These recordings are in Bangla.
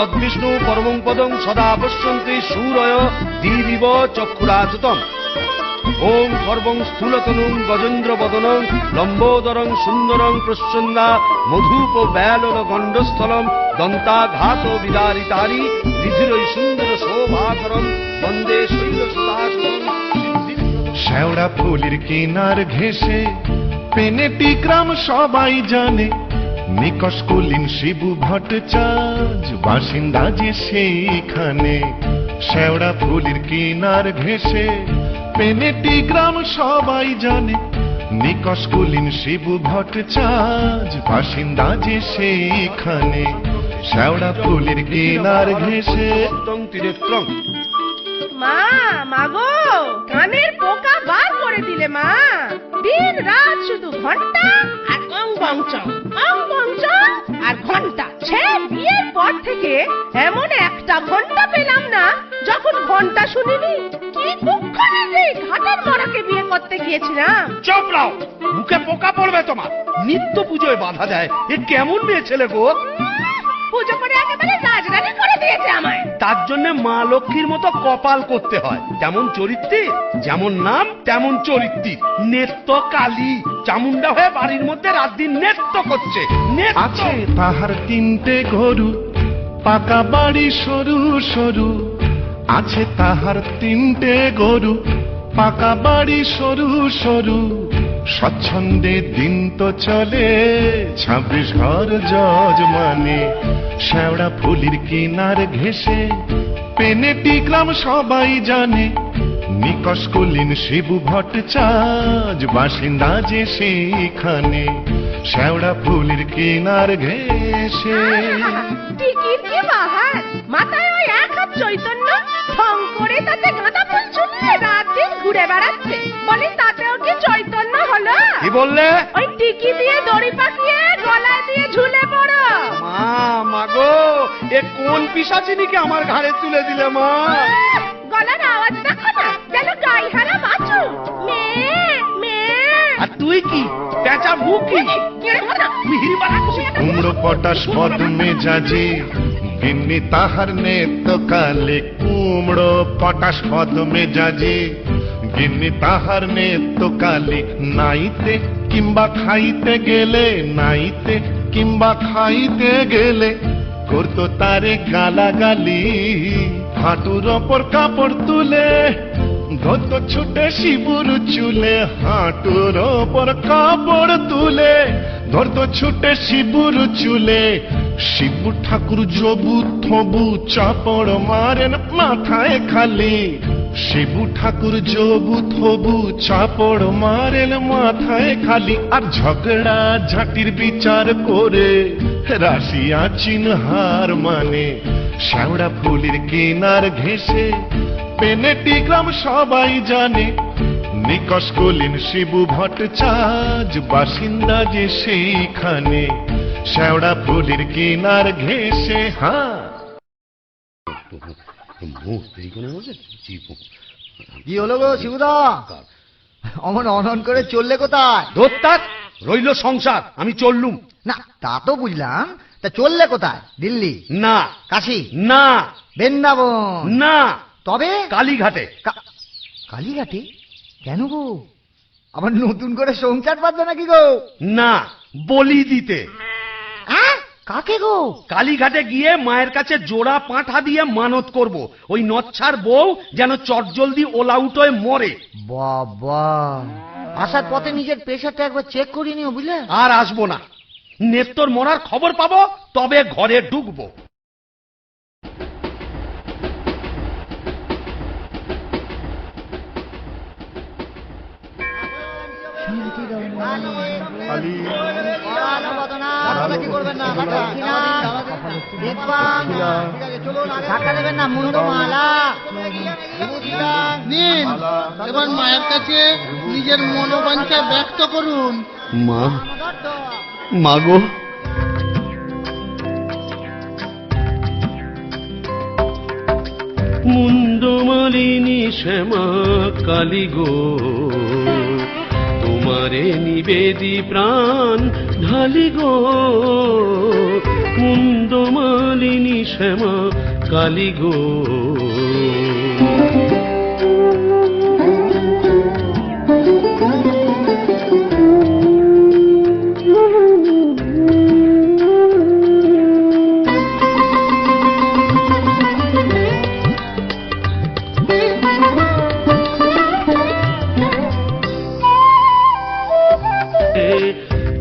তদ্বিষ্ণু পরমং পদং সদা পশ্যন্তি শূরয় দিদিব চক্ষুরাততম। ওম সর্বং স্থূলতনুং গজেন্দ্র বদনং লম্বোদরং সুন্দরং প্রসন্না মধুপ ব্যালন গণ্ডস্থলম দন্তাঘাত বিদারিতারি ঋধিরৈ সুন্দর শোভাকরম বন্দে শৈলসুতাসনম। শেওড়া ফুলের কিনার ঘেঁষে পেনেটি গ্রাম সবাই জানে, নিকষ কুলীন শিবু ভট্টাচার্য বাসিন্দা যে সেইখানে। শেওড়া ফুলের কিনার ঘেঁষে পেনেটি গ্রাম সবাই জানে, নিকষ কুলীন শিবু ভট্টাচার্য বাসিন্দা যে সেইখানে। শেওড়া ফুলের কিনার ঘেঁষে মা, মাগো, কানের পোকা বার করে দিলে মা। দিন রাত শুধু ঘন্টা আর অং বং চং, অং বং চং আর ঘন্টা। সে বিয়ের পর থেকে এমন একটা ঘন্টা পেলাম না যখন ঘন্টা শুনিনি। কি কুক্ষণে যে ঘাটের মরাকে বিয়ে করতে গিয়েছিলাম। চুপ রাও, মুখে পোকা পড়বে তোমার। নিত্য পুজোয় বাধা দেয়, এ কেমন মেয়ে ছেলে গো? পুজো করে একেবারে রাজরানী করে দিয়েছে আমায়। তার জন্য মা লক্ষ্মীর মতো কপাল করতে হয়। যেমন চরিত্রে, যেমন নাম তেমন চরিত্রী। নেত্য কালী চামুন্ডা হয়ে বাড়ির মধ্যে রাত দিন নেত্য করছে। আছে তাহার তিনটে গরু, পাকা বাড়ি সরু সরু। আছে তাহার তিনটে গরু, পাকা বাড়ি সরু সরু। স্বচ্ছন্দে দিন তো চলে 26 ঘর যজমানে। শেওড়া ফুলের কিনার ঘেঁষে পেনেটি গ্রাম সবাই জানে, নিকষ কুলীন শিবু ভট্টাচার্য বাসিন্দা যে সেইখানে। শেওড়া ফুলের কিনার ঘেঁষে টিকির কি বাহার, মাথায় ওই এক হাত চৈতন্য, ঢং করে তাতে গাঁদা ফুল ঝুলিয়ে রাত দিন ঘুরে বেড়াচ্ছে। বলি তাতেও কি চৈতন্য হলো? কি বললে? ওই টিকি দিয়ে দড়ি পাকিয়ে গলায় দিয়ে ঝুলে পড়ো। মা, মাগো, এ কোন পিশাচিনীকে আমার ঘাড়ে তুলে দিলে মা? গলার আওয়াজ দেখো না, যেন গাইহারা বাছু। মেয়ে মেয়ে। আর তুই কি পেঁচা মুখ কি? কুমড়ো পটাশ পদ মেজাজে গিন্নি তাহার নেত্য কালে। কুমড়ো পটাশ পদ মেজাজে গিন্নি তাহার নেত্য কালে। নাইতে কিংবা খাইতে গেলে, নাইতে কিংবা খাইতে গেলে করতো তারে গালাগালি। হাঁটুর ওপর কাপড় তুলে ধরতো ছুটে শিবুর চুলে। হাঁটুর ওপর কাপড় তুলে ধরতো ছুটে শিবুর চুলে। শিবু ঠাকুর জবু থবু চাপড় মারেন মাথায় খালি। শিবু ঠাকুর জবু থবু চাপড় মারেন মাথায় খালি। আর ঝগড়া ঝাঁটির বিচার করে রাশিয়া চিনহার মানে। শেওড়া ফুলের কিনার ঘেঁষে পেনেটি গ্রাম সবাই জানে, নিকষ কুলীন শিবু ভট্টাচার্য বাসিন্দা যে সেইখানে। শেওড়া ফুলের কিনার ঘেঁষে। হ্যাঁ, কি হলো গো শিবুদা, অমন অনন করে চললে কোথায়? দোত্তাক রইল সংসার, আমি চললুম। না তা তো বুঝলাম, তা চললে কোথায়? দিল্লি না, কাশী না, বৃন্দাবন না, তবে কালীঘাটে। কালীঘাটে? কেন গো, আবার নতুন করে সংসার বাঁধবে নাকি গো? না, বলি দিতে। কাকে গো? কালীঘাটে গিয়ে মায়ের কাছে জোড়া পাঁঠা দিয়ে মানত করব, ওই নচ্ছার বউ যেন চটজলদি ওলাউট হয়ে মরে। বাবা, আসার পথে নিজের প্রেশারটা একবার চেক করে নিও বুঝলে। আর আসবো না, নেত্তর মরার খবর পাবো তবে ঘরে ঢুকবো। নিন, এবার মায়ের কাছে নিজের মনোবাঞ্ছা ব্যক্ত করুন। মা, মাগো, মুন্ডমালিনী শ্যামা কালী গো, তোমারে নিবেদি প্রাণ ঢালি গো মুন্ডমালিনী শ্যামা কালী গো।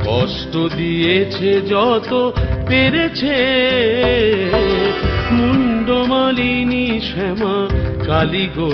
কষ্ট দিয়েছে যত পেরেছে মুন্ডমালিনী শ্যামা কালী গো।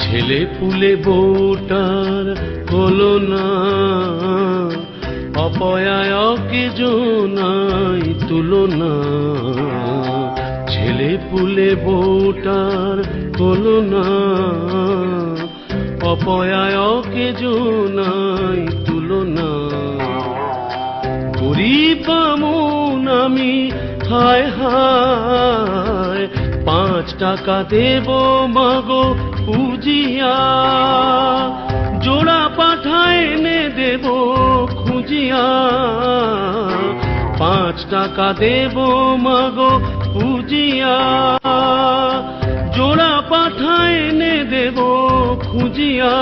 ছেলে পুলে বউটার হলো না, অপয়ায়কে জোনাই তুলনা। ছেলে পুলে বউটার হলো না, অপয়ায়কে জোনাই তুলনা। গরিব বামুন আমি হায় হায়, 5 টাকা দেব মাগো পুজিয়া, জোড়া পাঠায় এনে দেব খুঁজিয়া। 5 টাকা দেব মাগো পুজিয়া, জোড়া পাঠায় এনে দেব খুঁজিয়া।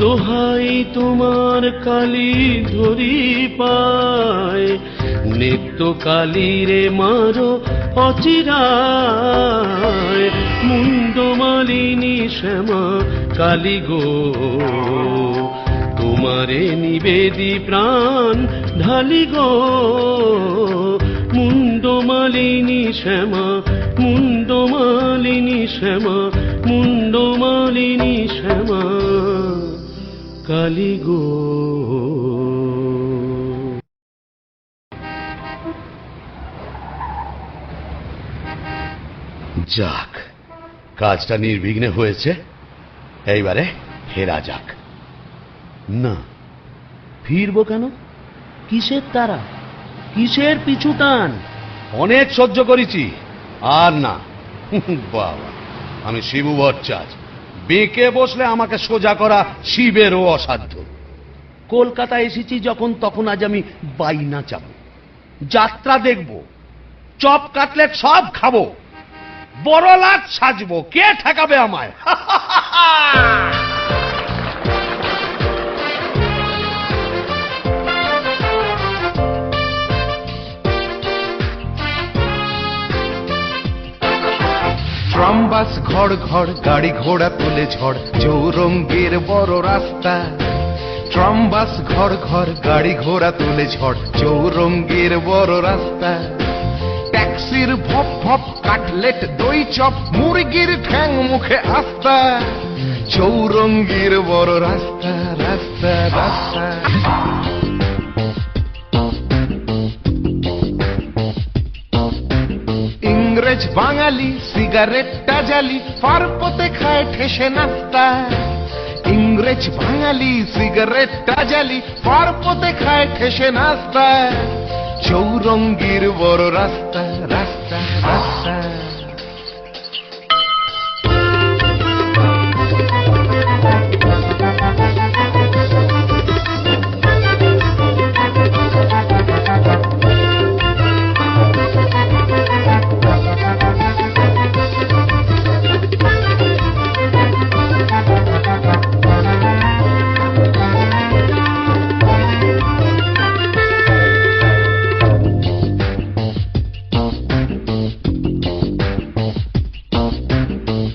দোহাই তোমার কালী ধরি পায়, নিত্য কালী রে মারো অচিরায়। মুন্ডমালিনী শ্যামা কালী গো, তোমারে নিবেদি প্রাণ ঢালি গো। মুন্ডমালিনী শ্যামা, মুন্ডমালিনী শ্যামা, মুন্ডমালিনী শ্যামা কালী গো। যাক, কাজটা নির্বিঘ্নে হয়েছে, এইবারে ফেরা যাক। না, ফিরবো কেন? কিসের তারা, কিসের পিছু টান? অনেক সহ্য করেছি, আর না। বাবা, আমি শিবু ভট্টাচার্য, বেঁকে বসলে আমাকে সোজা করা শিবেরও অসাধ্য। কলকাতা এসেছি যখন, তখন আজ আমি বাইনা চাবো, যাত্রা দেখব, চপ কাটলেট সব খাবো, বড় লাট সাজবো, কে ঠেকাবে আমায়? ট্রাম বাস ঘর ঘর, গাড়ি ঘোড়া তুলে ঝড়, চৌরঙ্গের বড় রাস্তা। ট্রাম বাস ঘর ঘর, গাড়ি ঘোড়া তুলে ঝড়, চৌরঙ্গের বড় রাস্তা। ট্যাক্সির ভপ ভপ, কাটলেট দই চপ, মুরগির ঠ্যাং মুখে আস্তা। চৌরঙ্গীর বড় রাস্তা, রাস্তা রাস্তা। ইংরেজ বাঙালি সিগারেটটা জ্বালি, পারপথে খায় ঠেসে নাস্তা। ইংরেজ বাঙালি সিগারেটটা জ্বালি, পারপথে খায় ঠেসে নাস্তা। চৌরঙ্গীর বড় রাস্তা, রাস্তা রাস্তা।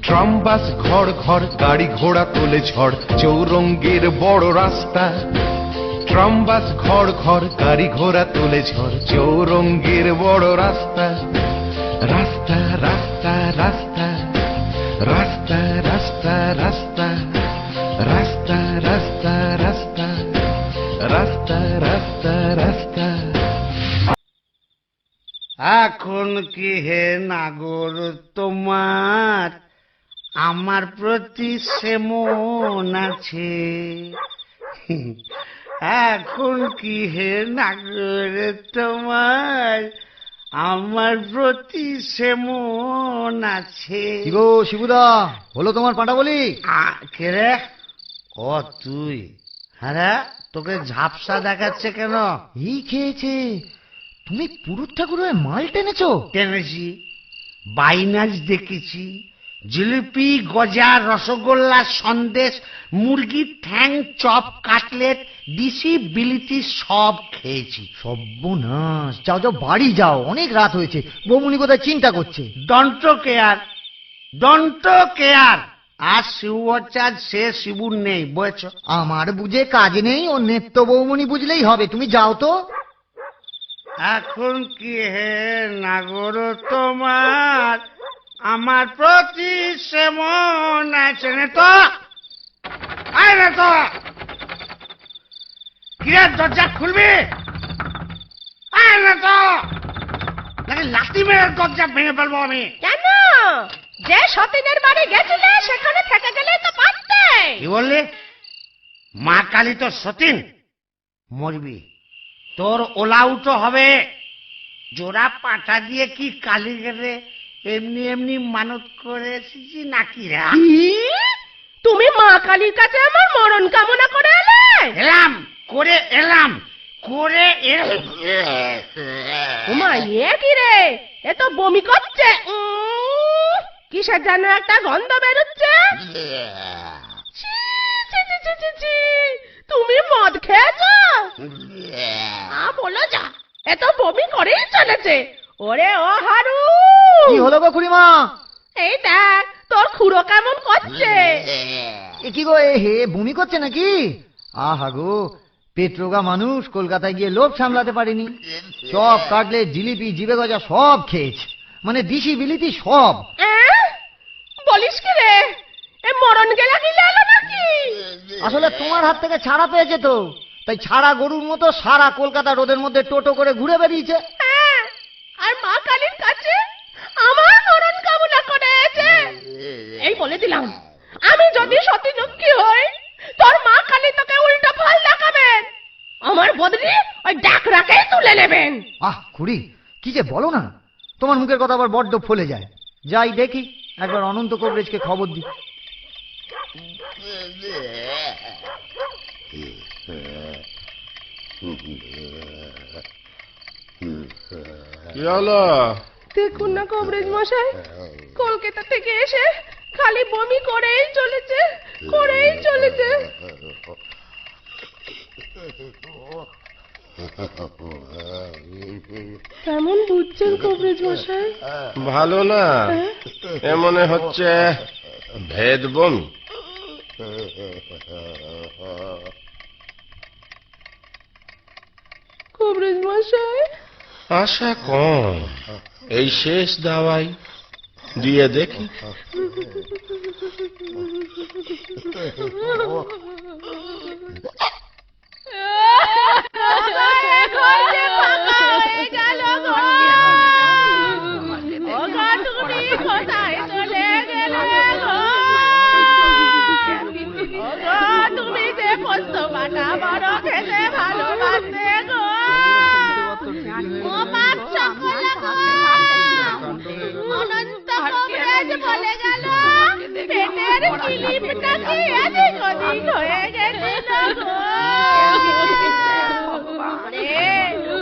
ট্রাম বাস ঘর ঘর, গাড়ি ঘোড়া তোলে ঝড়, চৌরঙ্গীর বড় রাস্তা। ট্রাম বাস ঘর ঘর, গাড়ি ঘোড়া তোলে ঝড়, চৌরঙ্গীর বড় রাস্তা। রাস্তা রাস্তা রাস্তা, রাস্তা রাস্তা রাস্তা, রাস্তা এখন কি হে নাগর তোমার আমার প্রতি সেমন আছে? এখন কি হে নাগর তোমার আমার প্রতি সেমন আছে? কি গো শিবুদা, হলো তোমার পাঁটা বলি? কে রে? ও তুই? হ্যাঁ, তোকে ঝাপসা দেখাচ্ছে কেন? এই খেয়েছে, তুমি পুরুত ঠাকুর হয়ে মাল টেনেছো? টেনেছি, বাইনাচ দেখেছি, জিলিপি, গজা, রসগোল্লা, সন্দেশ, মুরগির ঠ্যাং, চপ, কাটলেট, দিশি বিলিতি সব খেয়েছি। সর্বনাশ, যাও যাও বাড়ি যাও, অনেক রাত হয়েছে। বৌমনি কোথায় চিন্তা করছে। Don't care, don't care. আর শিবচাঁদ সে শিবুর নেই, বুঝেছ? আমার বুঝে কাজ নেই, ও নেত্য বৌমনি বুঝলেই হবে। তুমি যাও তো। এখন কি হে নাগর তোমার আমার প্রতি সেমন আছে? নে তো, আয় না তো, কিরে দরজা খুলবি? আয় না তো, নাকি লাঠি মেরে দরজা ভেঙে ফেলবো আমি। কেন? যে সতীনের বাড়ি গেছিলে সেখানে থেকে গেলে তো পারতে। কি বললি? মা কালী তো সতীন, মরবি, তোর ওলাউটো হবে। জোড়া পাটা দিয়ে কি কালী গেলে এমনি এমনি মানত করে এসেছি নাকি রে? তুমি মা কালীর কাছে আমার মরণ কামনা করে এলে? এলাম করে এলাম করে ওমা, এ কি রে? এ তো বমি করছে। কিসের যেন একটা গন্ধ বেরোচ্ছে। ছি, ছি, ছি, ছি, ছি, ছি। তুমি মদ খেয়েছো? বলো যা, এ তো বমি করেই চলেছে। ওরে ও হারু, কি হলো গো খুড়িমা? এই দেখ তোর খুড়ো কেমন করছে। এ কি গো, এ হে বমি করছে নাকি? আহা গো, পেট্রোগা মানুষ, কলকাতায় গিয়ে লোভ সামলাতে পারেনি। চপ, কাটলেট, জিলিপি, জিবে গজা সব খেয়েছে, মানে দিশি বিলিতি সব। বলিস কি রে? এ মরণ গেলা গিলে এলো নাকি? আসলে তোমার হাত থেকে ছাড়া পেয়েছে তো, তাই ছাড়া গরুর মতো সারা কলকাতা রোদের মধ্যে টোটো করে ঘুরে বেরিয়েছে। আর মা কালীর কাছে আমার মরণ কামনা করেছে। এই বলে দিলাম, আমি যদি সতী লক্ষ্মী হই, তোর মা কালী তোকে উল্টো ফল দেখাবেন। আমার বদলি ওই ডাকরাকেই তুলে নেবেন। আহ খুড়ি, কি যে বলো না, তোমার মুখের কথা আবার বড্ড ফলে যায়। যাই দেখি, একবার অনন্ত কবরেজকে খবর দিই। কি হলো? দেখুন না কবরেজ মশাই, কলকাতা থেকে এসে খালি বমি করেই চলেছে, করেই চলেছে। কেমন বুঝছেন কবরেজ মশাই? ভালো না, এ মনে হচ্ছে ভেদ বমি। কবরেজ মশাই, আশা কম, এই শেষ দাওয়াই দিয়ে দেখি। তুমি যে পোস্ত বাটা বড় খেতে ভালোবাসতে গো, ও বাপ সকল গো, অনন্ত কবরেজ বলে গেল পেটের কিলিপটা কি এদিক ওদিক হয়ে গেছে গো।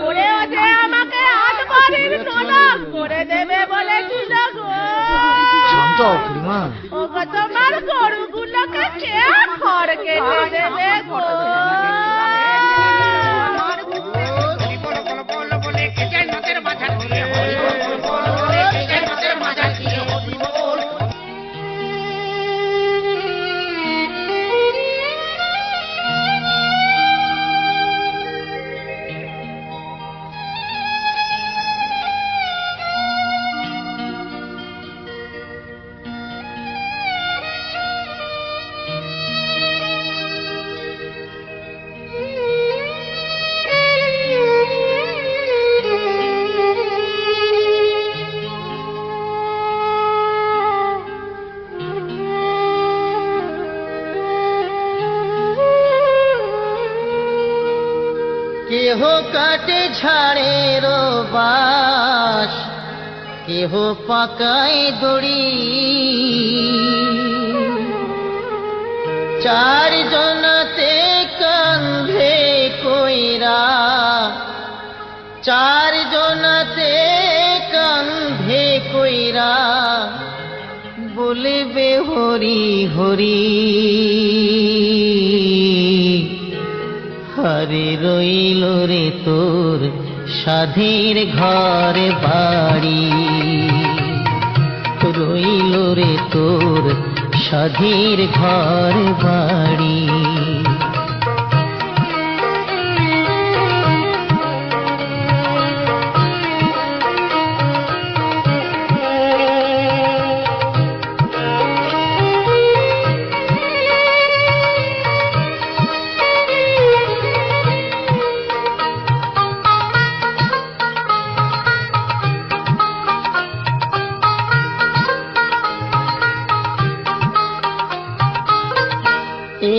ওরে ও যে আমাকে 8 বারের নরক করে দেবে বলেছিল গো। শান্ত হও খুড়িমা। ও গো, তোমার গরুগুলোকে কে খড় কেটে দেবে গো? কাটে ঝাড়ের বাস, কেহ পাকায় দড়ি। চার জনাতে কান্ধে কইরা, চার জনাতে কান্ধে কইরা বলবে হরি হরি। হরে রইল রে তোর সাধের ঘর বাড়ি, রইল রে তোর সাধের ঘর বাড়ি।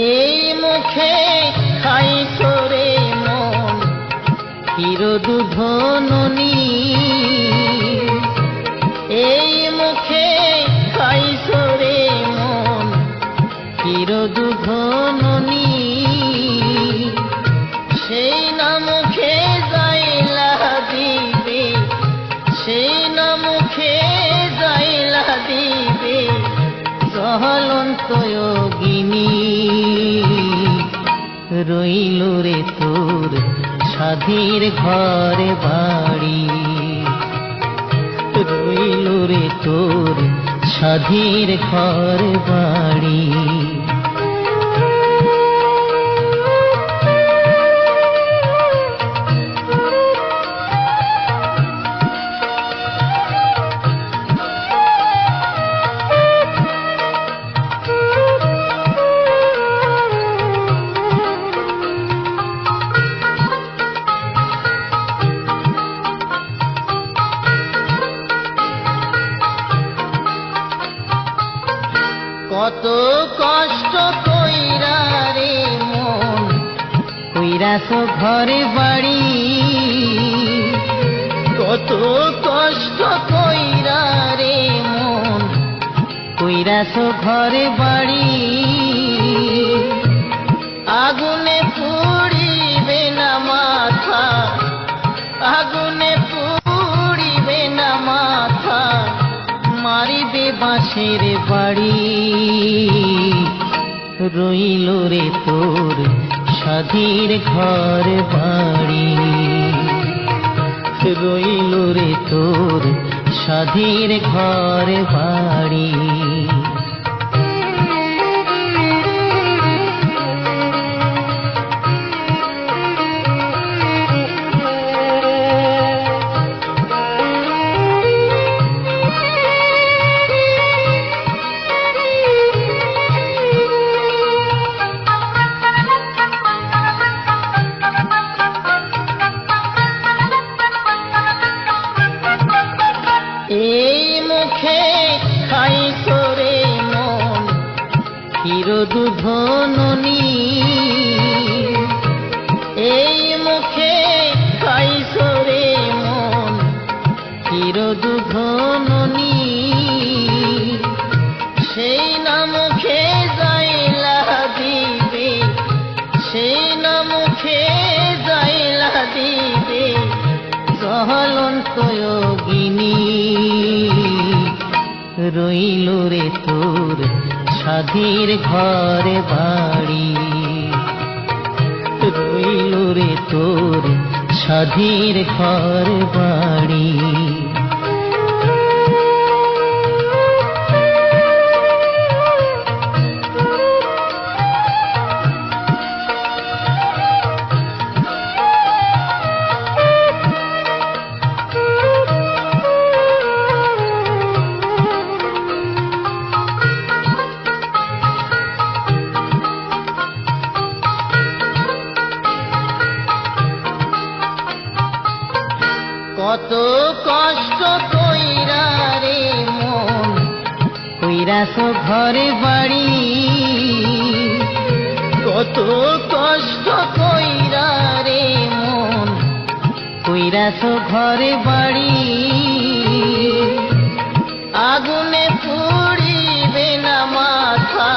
এই মুখে খাই তোরে মন ক্ষীর দুধ ননি, এই মুখে খাই তোরে মন ক্ষীর দুধ ননি। সেই না মুখে যাইলা দিবে, সেই না মুখে যাইলা দিবে জ্বলন্ত যোগিনী। রইল রে তোর সাধের ঘর বাড়ি, রইল রে তোর সাধের ঘর বাড়ি। কত কষ্ট কইরা রে মন কইরাছ ঘরে বাড়ি, কত কষ্ট কইরা রে মন কইরাছ ঘরে বাড়ি। আগুনে পুড়িবে না মাথা, আগুনে পুড়িবে না মাথা, মারিবে বাঁশের বাড়ি। রইল রে তোর সাধের ঘর বাড়ি, রইল রে তোর সাধের ঘর বাড়ি। এই মুখে খাই তোরে মন ক্ষীর দুধ ননি, এই মুখে খাই তোরে মন ক্ষীর দুধ ননি। সেই না মুখে যাইলা দিবে, সেই না মুখে যাইলা দিবে জ্বলন্ত যোগিনী। রইল রে তোর সাধের ঘর বাড়ি, রইল রে তোর সাধের ঘর বাড়ি। কত কষ্ট কইরা রে মন কইরাছ ঘরে বাড়ি, কত কষ্ট কইরা রে মন কইরাছো ঘরে বাড়ি, আগুনে পুড়িবে না মাথা,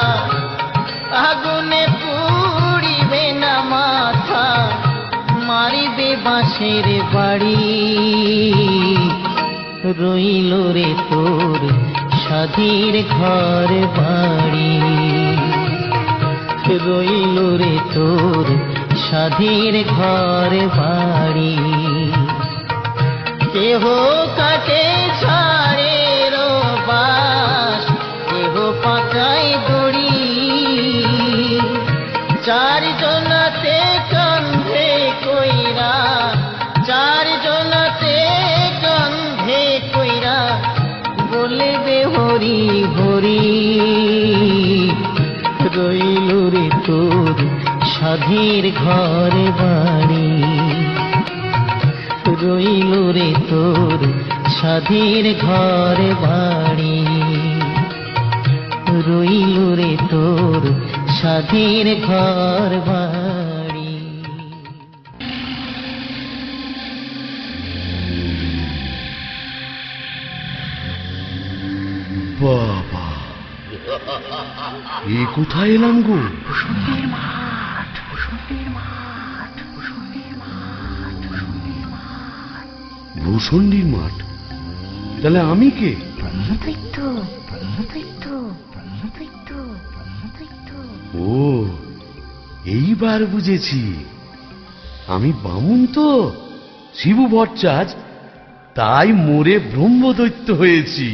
আগুনে পুড়িবে না মাথা, মারিবে বাঁশের বাড়ি। রইল রে তোর স্বাধীর ঘর বাড়ি, রইল রে তোর স্বাধীর ঘর বাড়ি। কেহ কাটে ছাড়ের বাস, কেহ পাকায় দড়ি, চারজনাতে কান্ধে কইরা, চারজনাতে কান্ধে কইরা বলবে হরি হরি। রইল রে তোর স্বাধীর ঘর বাড়ি, রইল রে তোর স্বাধীর ঘর বাড়ি, রইল রে তোর স্বাধীর ঘর বাড়ি। বাবা, এ কোথায় এলাম গো? ভূষণ্ডির মাঠ? তাহলে আমি কে? ও, এইবার বুঝেছি, আমি বামুন তো, শিবু ভট্টাচ, তাই মোরে ব্রহ্মদৈত্য হয়েছি।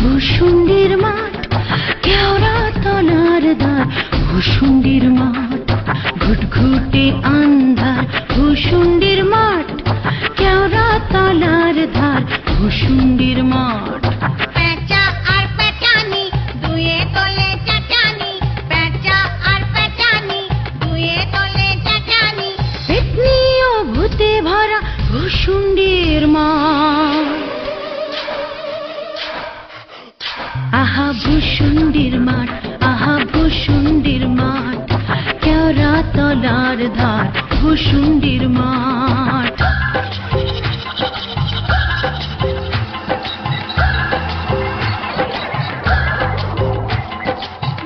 ভূষণ্ডির মাঠ, কেওড়া তলার দ্বার, ভূষণ্ডির মাঠ, ঘুটঘুটে আন্ধার, ভূষণ্ডির মাঠ, কেওড়া তলার ধার, ভূষণ্ডির মাঠ। পেঁচা আর পেঁচানি দুয়ে তলে চাচানি, পেঁচা আর পেঁচানি দুয়ে তলে চাচানি, পেতনি ও ভূতে ভরা ভূষণ্ডির মাঠ। আহা ভূষণ্ডির মাঠ, আহা ভূষণ্ডির মাঠ, কেওড়া তলার ধার, ভূষণ্ডির মাঠ।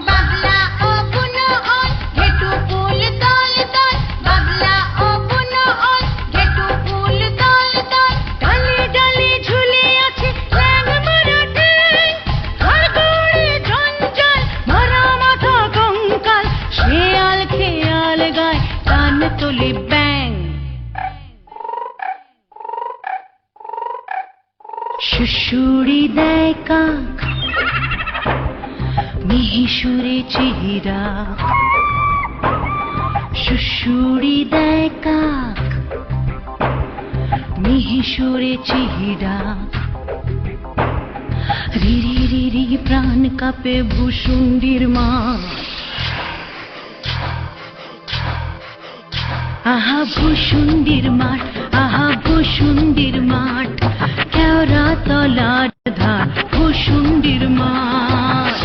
বাবলা ও বুনো ওল ঘেটু ফুল দল দল, বাবলা ও বুনো ওল ঘেটু ফুল দল দল, ডালে ডালে ঝুলে আছে ল্যাং মারা ঠ্যাং, ঘড়ঘড়ে জঞ্জাল ভরা মাথা কঙ্কাল, শেয়াল খেয়াল গায় কান তোলে ব্যাং। শুশুড়ি দেয় কাক, মিহিসুরে চেহারা, শুশুড়ি দেয় কাক, মিহিসুরে চেহারা, রিরি রিরি প্রাণ কাঁপে ভূষণ্ডির মাঠ। আহা ভূষণ্ডির মাঠ, আহা ভূষণ্ডির মাঠ, কেওড়া তলার ধার, ভূষণ্ডির মাঠ।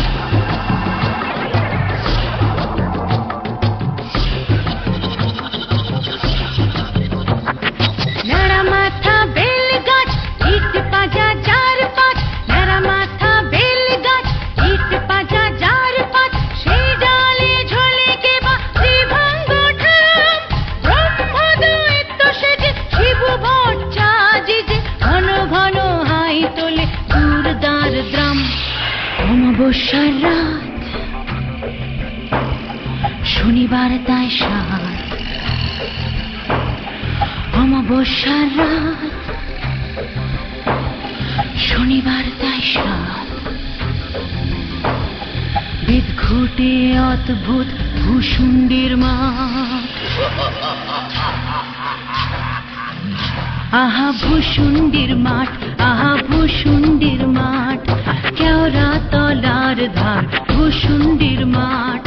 নাড়া মাথা বেল গাছ, ইট পাজা চার পাঁচ, নাড়া মাথা বেল গাছ, ইট পাজা চার পাঁচ, সেই ডালে ঝোলে কেবা শ্রীভঙ্গ ঠাম, ব্রহ্মদৈত্য সেজে শিবু ভট্টাচ যে ঘন ঘন হাই তোলে দুর্দার দ্রাম। অমাবস্যার রাত, শনিবার তাই সাত, অমাবস্যার রাত, শনিবার তাই সাত, বেদ ঘটে অদ্ভুত ভূষণ্ডির মাঠ। আহা ভূষণ্ডির মাঠ, আহা ভূষণ্ডির মাঠ, কেওড়া তলার ধার, ভূষণ্ডির মাঠ।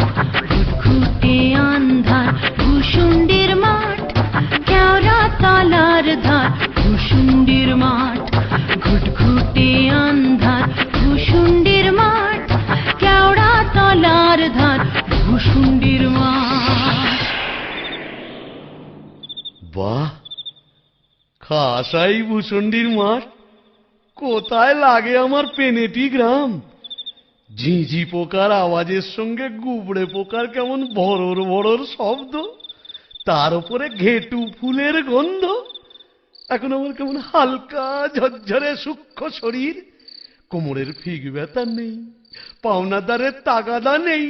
খাসাই ভূষণ্ডির মাঠ, কোথায় লাগে আমার পেনেটি গ্রাম। ঝিঁঝি পোকার আওয়াজের সঙ্গে গুবড়ে পোকার কেমন ভরর ভরর শব্দ, তার উপরে ঘেটু ফুলের গন্ধ। এখন আমার কেমন হালকা ঝরঝরে সূক্ষ্ম শরীর, কোমরের ফিগ ব্যথা নেই, পাওনাদারের তাগাদা নেই।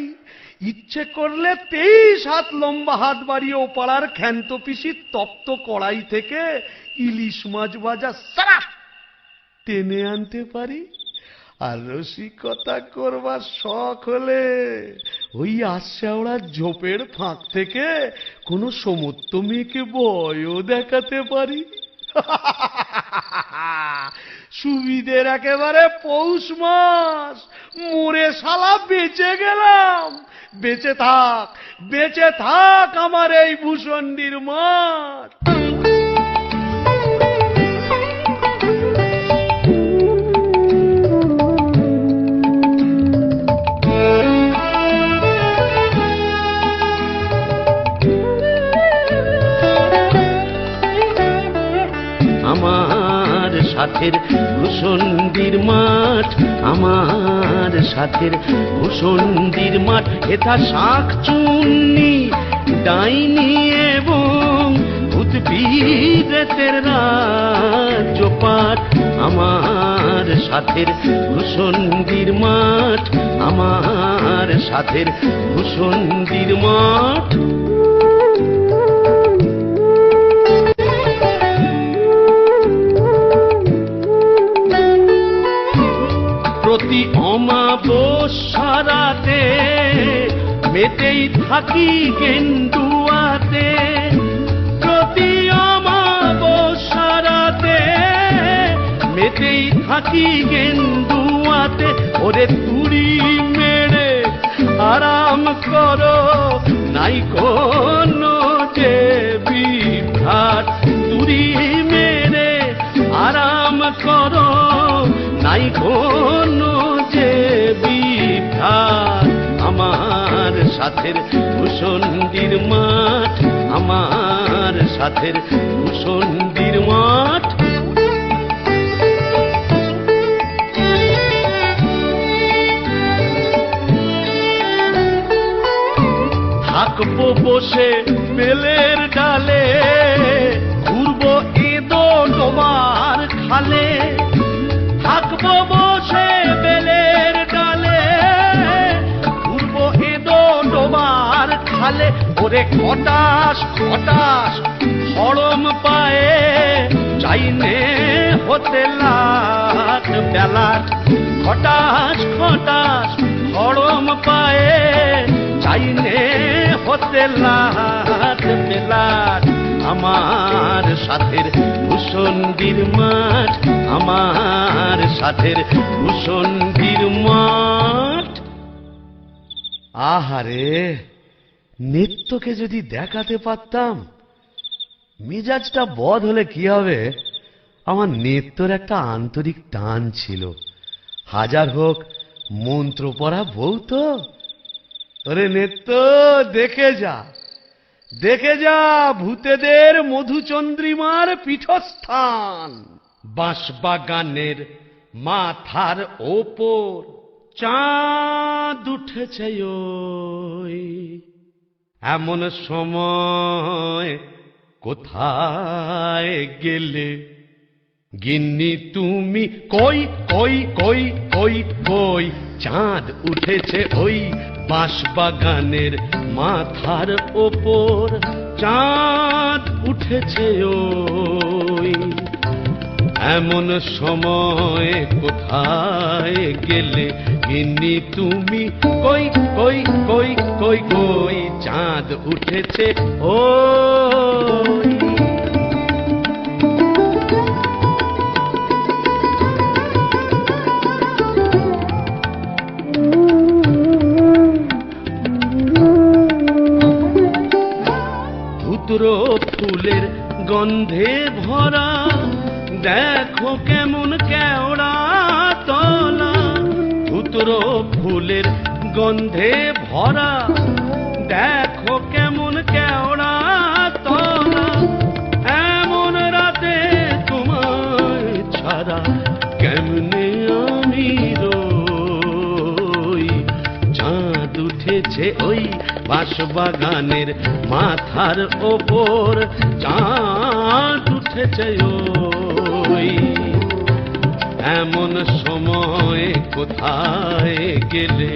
ইচ্ছে করলে 23 হাত লম্বা হাত বাড়িয়ে ওপাড়ার ক্ষান্ত পিসির তপ্ত কড়াই থেকে ইলিশ মাছ ভাজা সারা টেনে আনতে পারি। আর রসিকতা করবার শখ হলে ওই আশ্যাওড়া ঝোপের ফাঁক থেকে কোনো সমত্ব মেয়েকে ভয়ও দেখাতে পারি। সুবিধের একেবারে পৌষ মাস, মরে শালা বেঁচে গেলাম। বেঁচে থাক আমার এই ভূষণ্ডির মাঠ। আমার সাথের ভূষণ্ডির মাঠ, আমার সাথের ভূষণ্ডির মাঠ, এটা শাঁখ চুন্নি ডাইনি এবং উদ্ভিদের রাজ্যপাঠ। আমার সাথের ভূষণ্ডির মাঠ, আমার সাথের ভূষণ্ডির মাঠ। প্রতি অমাবস্যাতে মেতেই থাকি গেন্ডুয়াতে, প্রতি অমাবস্যাতে মেতেই থাকি গেন্ডুয়াতে। ওরে তুড়ি মেরে আরাম করো, নাই কোনো যে বিভ্রাট। তুড়ি মেরে আরাম করো, নাই কোনো যে বিভ্রাট। আমার সাথের ভূষণ্ডির মাঠ, আমার সাথের ভূষণ্ডির মাঠ। থাকবো বসে বেলের ডালে, ঘুরবো এদো ডোবার খালে। থাকবো বসে বেলের ডালে, ঘুরবো এদো ডোবার খালে। ওরে খটাস খটাস হরম পায়ে, চাইনে হতে লাট বেলাট। খটাস খটাস হরম পায়ে, চাইনে হতে লাট বেলাট। আমার সাথের ভূষণ্ডির মাঠ, আমার সাথের ভূষণ্ডির মাঠ। আহারে, নিত্যকে যদি দেখাতে পারতাম। মেজাজটা বদ হলে কি হবে, আমার নিত্যর একটা আন্তরিক টান ছিল। হাজার হোক মন্ত্র পড়া বউ তো। ওরে নিত্য, দেখে যা ভূতেদের মধুচন্দ্রিমার পীঠস্থান। বাঁশবাগানের মাথার ওপর চাঁদ উঠেছে ওই, এমন সময় কোথায় গেলে গিন্নি তুমি? কই কই কই কই কই, চাঁদ উঠেছে ওই বাঁশবাগানের মাথার ওপর, চাঁদ উঠেছে ওই, এমন সময় কোথায় গেলে গিন্নি তুমি? কই কই কই কই কই, চাঁদ উঠেছে ওই। ধুতরো ফুলের গন্ধে ভরা, দেখো কেমন কেওড়া তলা। ধুতরো ফুলের গন্ধে ভরা, দেখো কেমন কেওড়া তলা। এমন রাতে বাঁশবাগানের মাথার ওপর চাঁদ উঠেছে ওই এমন সময় কোথায় গেলে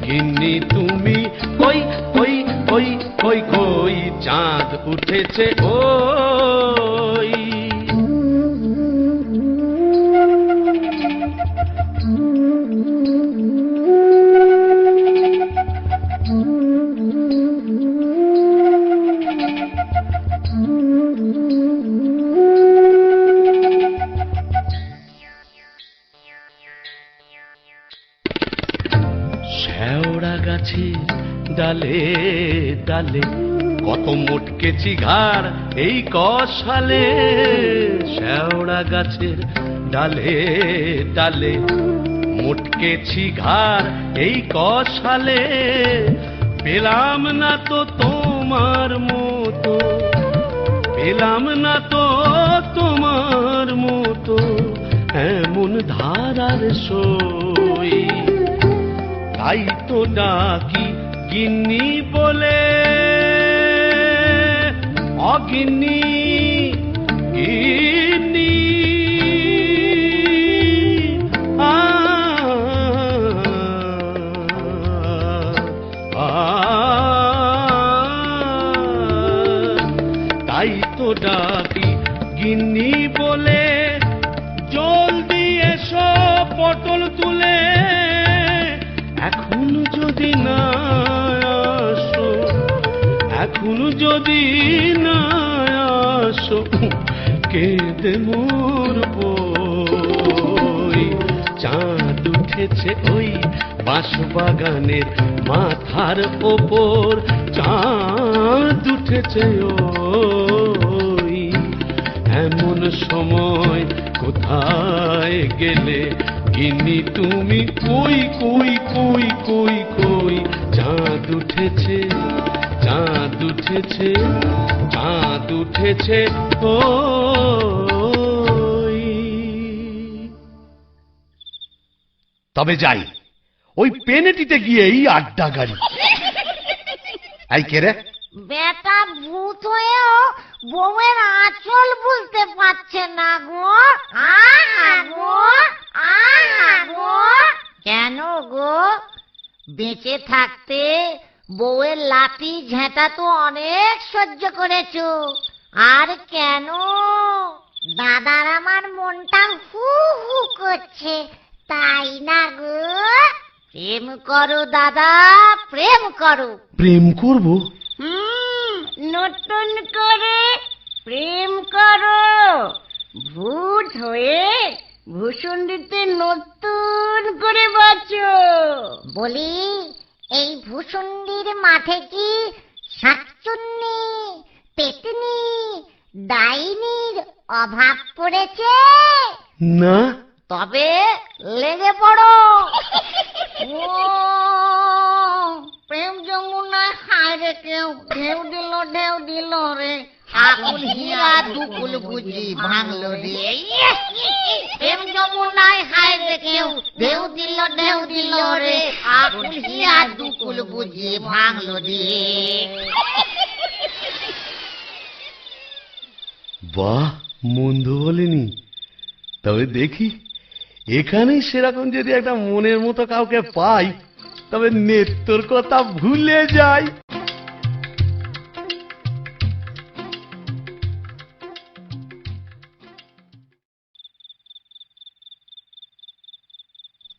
গিন্নি তুমি কই কই কই কই কই চাঁদ উঠেছে ওই শেওড়া গাছের ডালে ডালে কত মোটকেছি ঘাড় এই কষালে শেওড়া গাছের ডালে ডালে মোটকেছি ঘাড় এই কষালে পেলাম না তো তোমার মতো পেলাম না তো তোমার মতো এমন ধারার সই তাই তো ডাকি গিন্নি বলে অগিন্নি গিন্নি তাই তো ডাকি গিন্নি বলে জলদি এসো পটল তুলে এখন যদি না আসো এখন যদি না আসো কেঁদে মরবো চাঁদ উঠেছে ওই বাঁশবাগানের মাথার ওপর চাঁদ উঠেছে ওই এমন সময় কোথায় গেলে গিন্নি তুমি কই কই কই কই কই চাঁদ উঠেছে চাঁদ উঠেছে চাঁদ উঠেছে ওই তবে যাই ওই পেনেটিতে গিয়েই আড্ডা গাড়ি এই কে রে বেটা ভূত হয়েও বউয়ের আঁচল বুঝতে পারছে না গো গো গো কেন গো বেঁচে থাকতে বউয়ের লাঠি ঝেঁটা তো অনেক সহ্য করেছো আর কেন দাদার আমার মনটা হু হু করছে তাই না গো প্রেম করো দাদা প্রেম করো প্রেম করব নতুন করে প্রেম করো ভূত হয়ে ভূষণ্ডিতে নতুন করে বাঁচো বলি এই ভূষণ্ডির মাঠে কি শাকচুন্নি পেতনি ডাইনির অভাব পড়েছে না তবে লেগে পড়ো প্রেম যমুনায় হায় রে কেউ ঢেউ দিল রে আকুল হীরা দুকুল বুঝি ভাঙলো রে প্রেম যমুনায় হায় রে কেউ ঢেউ দিল রে আকুল হীরা দুকুল বুঝি ভাঙলো রে বাহ মন্দ বলেনি তবে দেখি এখানেই সেরকম যদি একটা মনের মতো কাউকে পাই তবে নেত্তর কথা ভুলে যাই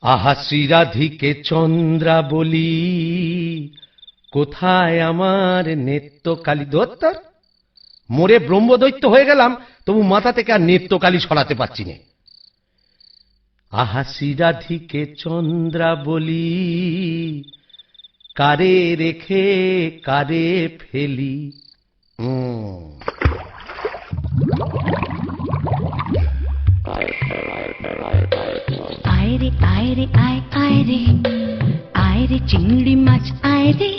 আহা শ্রীরাধিকে চন্দ্রা বলি কোথায় আমার নেত্রকালী দত্তর মোরে ব্রহ্মদৈত্য হয়ে গেলাম তবু মাথা থেকে আর নেত্রকালী সরাতে পারছি না আহা শ্রীরাধিকে চন্দ্রা বলি কারে রেখে কারে ফেলি আয় রে আয় রে আয় আয় রে চিংড়ি মাছ আয় রে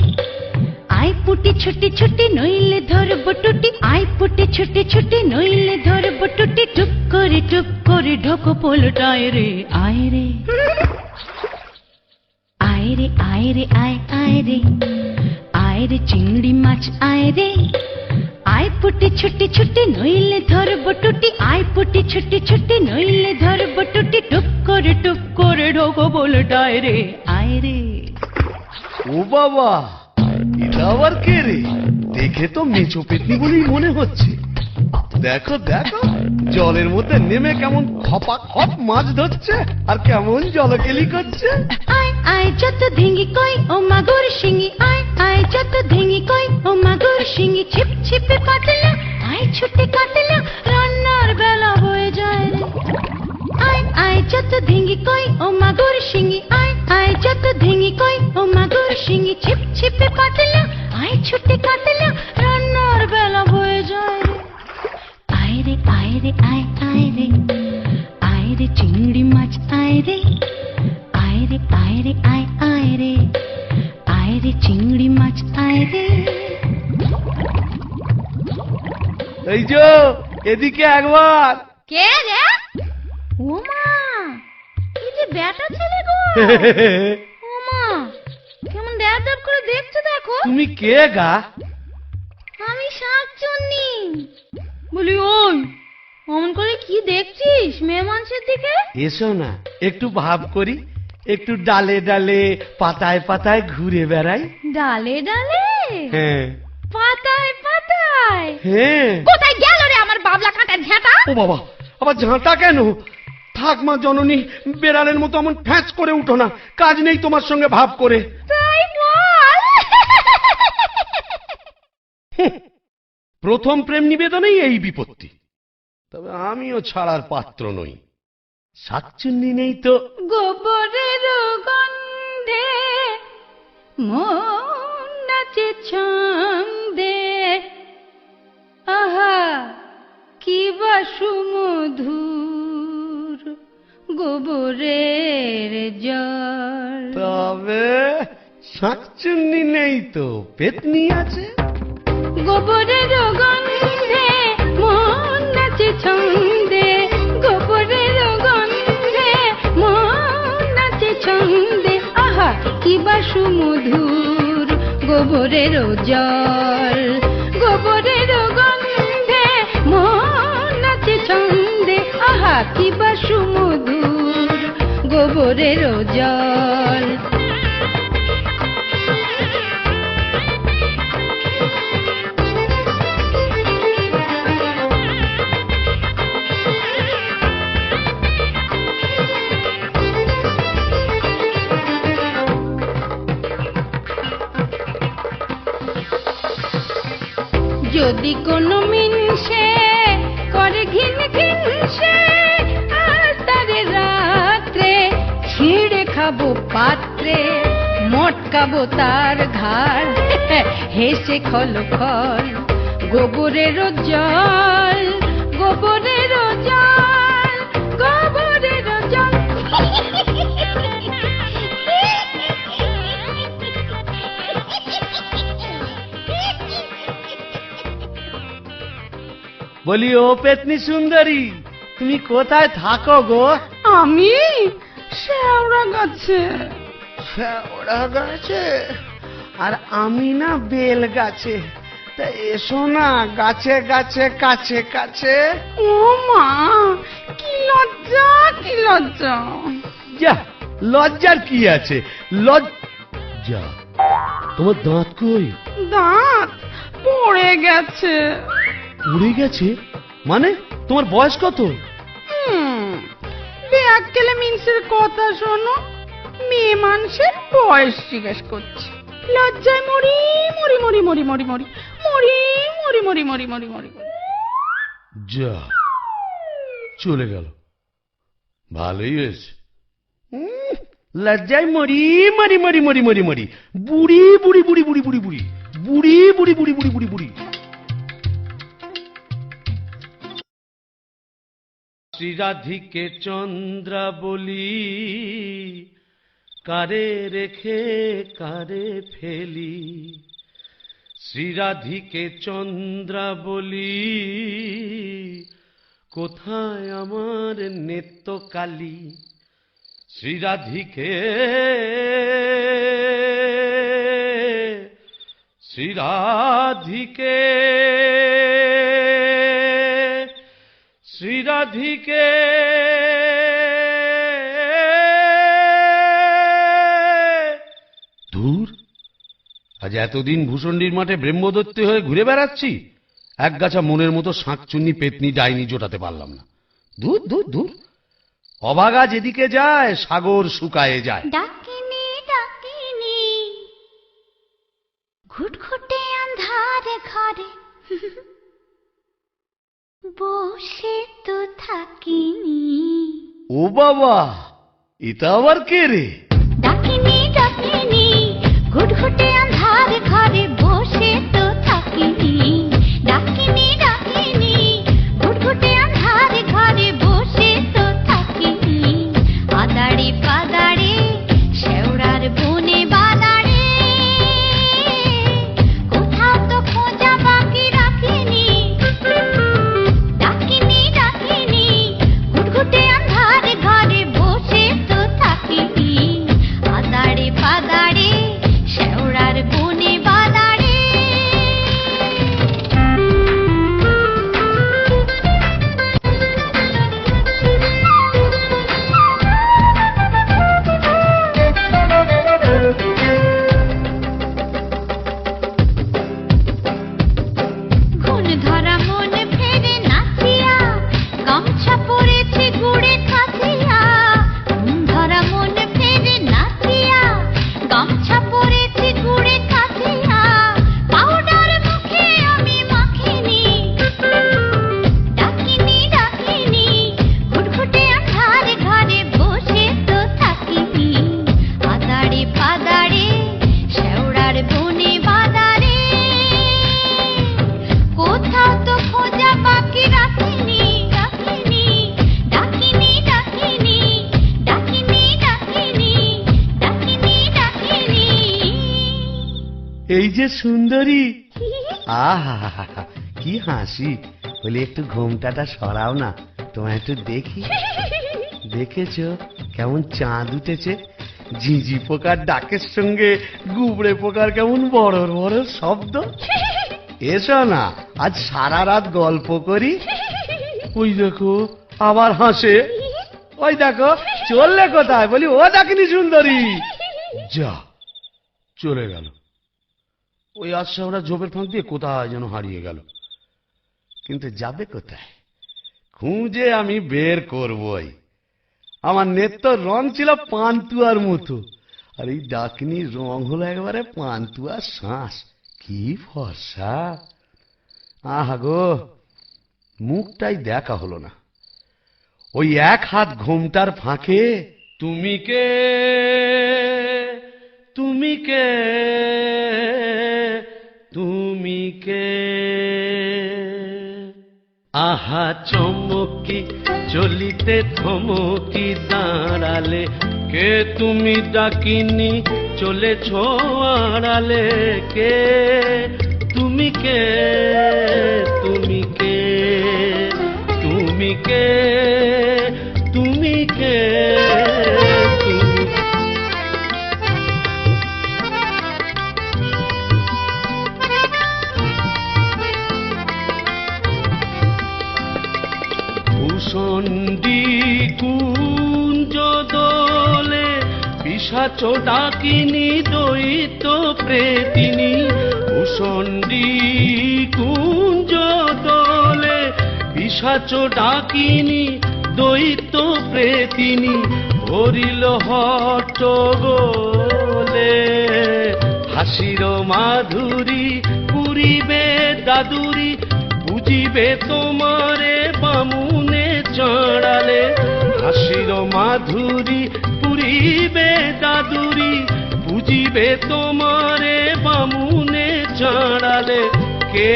আয় পুটি ছুটি ছুটি নইলে ধরব টুটি আয় পুটি ছুটি ছুটি নইলে ধরব টুটি টুপ করে ঢোকো পোলটায় রে আয় রে আয় রে আয় রে আয় রে আয় আয় রে চিংড়ি মাছ আয় রে, আয় পুটি ছুটি ছুটি নইলে ধরব টুটি, আয় পুটি ছুটি ছুটি নইলে ধরব টুটি, টুক করে ঢোকো বলটায় রে, আয় রে। ও বাবা, এটা আবার কে রে? দেখে তো মেচো পেতনি বলেই মনে হচ্ছে। দেখো দেখো, জলের মধ্যে নেমে কেমন খপা খপ মাছ ধরছে আর কেমন জলকেলি করছে। আয় আয় যত ধিঙ্গি কই ও মাগুর শিঙি, আয় আয় যত ধিঙ্গি কই ও মাগুর শিঙি, ছিপ ছিপে কাটলা আয় ছুটে কাটলা, রান্নার বেলা হয়ে যায় রে। আয় আয় যত ধিঙ্গি কই ও মাগুর শিঙি, আয় আয় যত ধিঙ্গি কই ও মাগুর শিঙি, ছিপ ছিপে কাটলা আয় ছুটে কাটলা, রান্নার বেলা হয়ে যায় রে। আয় রে আয় রে আয় আয় রে, আয় রে চিংড়ি মাছ আয় রে, আয় রে আয় রে আয় আয় রে, আয় রে চিংড়ি মাছ আয় রে। এই যে এদিকে একবার। কে রে? ও মা, কি যে বেটা ছেলে গো। ও মা, কেমন দেব দেব করে দেখছো দেখো। তুমি কে গা? আমি শাকচুন্নি। বলি ওই, অমন করে কি দেখছিস মেয়ে মানুষের দিকে? এসো না, একটু ভাব করি, একটু ডালে ডালে পাতায় পাতায় ঘুরে বেড়াই। ডালে ডালে হ্যাঁ পাতায় পাতায়? হ্যাঁ। কোথায় গেল রে আমার বাবলা কাঁটার ঝাঁটা? ও বাবা, আবার ঝাঁটা কেন? থাক মা জননী, বেড়ালের মতো এমন ফ্যাঁচ করে উঠো না, কাজ নেই তোমার সঙ্গে ভাব করে। তাই বল। প্রথম প্রেম নিবেদনেই এই বিপত্তি। তবে আমিও ছাড়ার পাত্র নই। শাকচুন্নি নেই তো। গোবরের গন্ধে মন নাচে ছন্দে, আহা কি বা সুমধুর গোবরের জল। তবে শাকচুন্নি নেই তো, পেতনি আছে। গোবরের গন্ধে মন নাচে ছন্দে, গোবরের গন্ধে মন নাচে ছন্দে, আহা কি বা সুমধুর গোবরের জল। গোবরের গন্ধে মন নাচে ছন্দে, আহা কি বা সুমধুর গোবরের জল। যদি কোনো মিনসে করে ঘিন ঘিনসে, আজ তারে রাত্রে ছিঁড়ে খাবো পাত্রে, মটকাবো তার ঘাড় হেসে খল খল গোবরের জল, গোবরের জল, গোবরের জল। বলি ও পেতনি সুন্দরী, তুমি কোথায় থাকো গো? আমি শেওড়া গাছে। শেওড়া গাছে? আর আমি না বেল গাছে। তা এসো না গাছে গাছে কাছে কাছে। ও মা, কি লজ্জা কি লজ্জা। যা, লজ্জার কি আছে? লজ্জা? তোমার দাঁত কই? দাঁত পড়ে গেছে। উড়ে গেছে মানে? তোমার বয়স কত? ব্যাককেলে মিন্সের কথা শোনো, মেয়ে মানুষের বয়স জিজ্ঞেস করছে। লজ্জায় মরি মরি মরি মরি মরি মরি মরি মরি মরি মরি মরি মরি। যা, চলে গেল। ভালোই হয়েছে। লজ্জায় মরি মরি মরি মরি মরি মরি, বুড়ি বুড়ি বুড়ি বুড়ি বুড়ি বুড়ি বুড়ি বুড়ি বুড়ি বুড়ি বুড়ি বুড়ি। শ্রীরাধিকে চন্দ্রা বলি, কারে রেখে কারে ফেলি। শ্রীরাধিকে চন্দ্রা বলি, কোথায় আমার নেত্রকালী। শ্রীরাধিকে শ্রীরাধিকে শ্রীরাধিকে ধুর, আজ এতদিন ভূষণ্ডির মাঠে ব্রহ্মদত্তে হয়ে ঘুরে বেড়াচ্ছি, একগাছা মনের মতো শাঁকচুন্নি পেতনি ডাইনি জোটাতে পারলাম না। দূর দূর দূর, অভাগা যেদিকে যায় সাগর শুকায়ে যায়। ডাকিনি ডাকিনি ঘুটঘুটে আন্ধারে ঘরে বসে তো থাকিনি। ও বাবা, এটা আবার কে রে? ডাকিনি ডাকিনি ঘুটঘুটে আন্ধারে ঘরে বসে তো থাকিনি। ডাকিনি ডাকিনি ঘুটঘুটে আন্ধারে ঘরে বসে তো থাকিনি। আদাড়ে পাদাড়ে শেওড়ার বনে বাদাড়ে কোথাও তো খোঁজা বাকি রাখিনি। ডাকিনি ডাকিনি ঘুটঘুটে আন্ধারে ঘরে বসে তো থাকিনি। আদাড়ে পাদাড়ে শেওড়ার বনে বাদাড়ে। ঘুণ ধরা মন ফেরে নাচিয়া গামছা পরেছে গুড়ে কাঁচিয়া। ঘুণ ধরা মন ফেরে নাচিয়া গামছা পরেছে গুড়ে কাঁচিয়া। পাউডার মুখে আমি মাখিনি। ডাকিনি ডাকিনি ঘুটঘুটে আন্ধারে ঘরে বসে তো থাকিনি। আদাড়ে পাদাড়ে শেওড়ার বনে বাদাড়ে কোথাও তো খোঁজা বাকি রাখিনি। রাখিনি ডাকিনি ডাকিনি ডাকিনি ডাকিনি ডাকিনি ডাকিনি। এই যে সুন্দরী, আহা কি হাসি! বলি একটু ঘোমটাটা সরাও না, তোমায় একটু দেখি। দেখেছো কেমন চাঁদ উঠেছে? ঝিঝি পোকার ডাকের সঙ্গে গুবড়ে পোকার কেমন বড় বড় শব্দ। এসো না, আজ সারা রাত গল্প করি। ওই দেখো আবার হাসে। ওই দেখো চললে কোথায়? বলি ও ডাকিনি সুন্দরী। যা, চলে গেল। ওই আজকে ওরা ঝোপের ফাঁক দিয়ে কোথায় যেন হারিয়ে গেল। কিন্তু যাবে কোথায়? খুঁজে আমি বের করবই। আমার নেত্য রং ছিল পান্তুয়ার মতো, আর এই ডাকিনীর রং হলো একেবারে পান্তুয়ার শ্বাস। কি ফর্সা! আহা গো, মুখটাই দেখা হলো না। ওই এক হাত ঘোমটার ফাঁকে তুমি কে, তুমি কে, তুমি কে। আহা চমকি চলিতে থমকি দাঁড়ালে, কে তুমি ডাকিনি চলেছ আড়ালে। কে তুমি কে, তুমি কে, তুমি কে, তুমি কে, তুমি। ভূষণ্ডী কুঞ্জ দোলে পিশাচ ডাকিনী দৈত্য প্রেতিনী। ভূষণ্ডী কুঞ্জ দোলে পিশাচ ডাকিনী দৈত্য প্রেতিনী। হরিল হট্টগোলে হাসির মাধুরী পুরিবে দাদুরি। বুঝিবে তোমারে বামুনে চড়ালে, হাসির মাধুরী পুরিবে দাদুরি। বুঝিবে তোমারে বামুনে চড়ালে। কে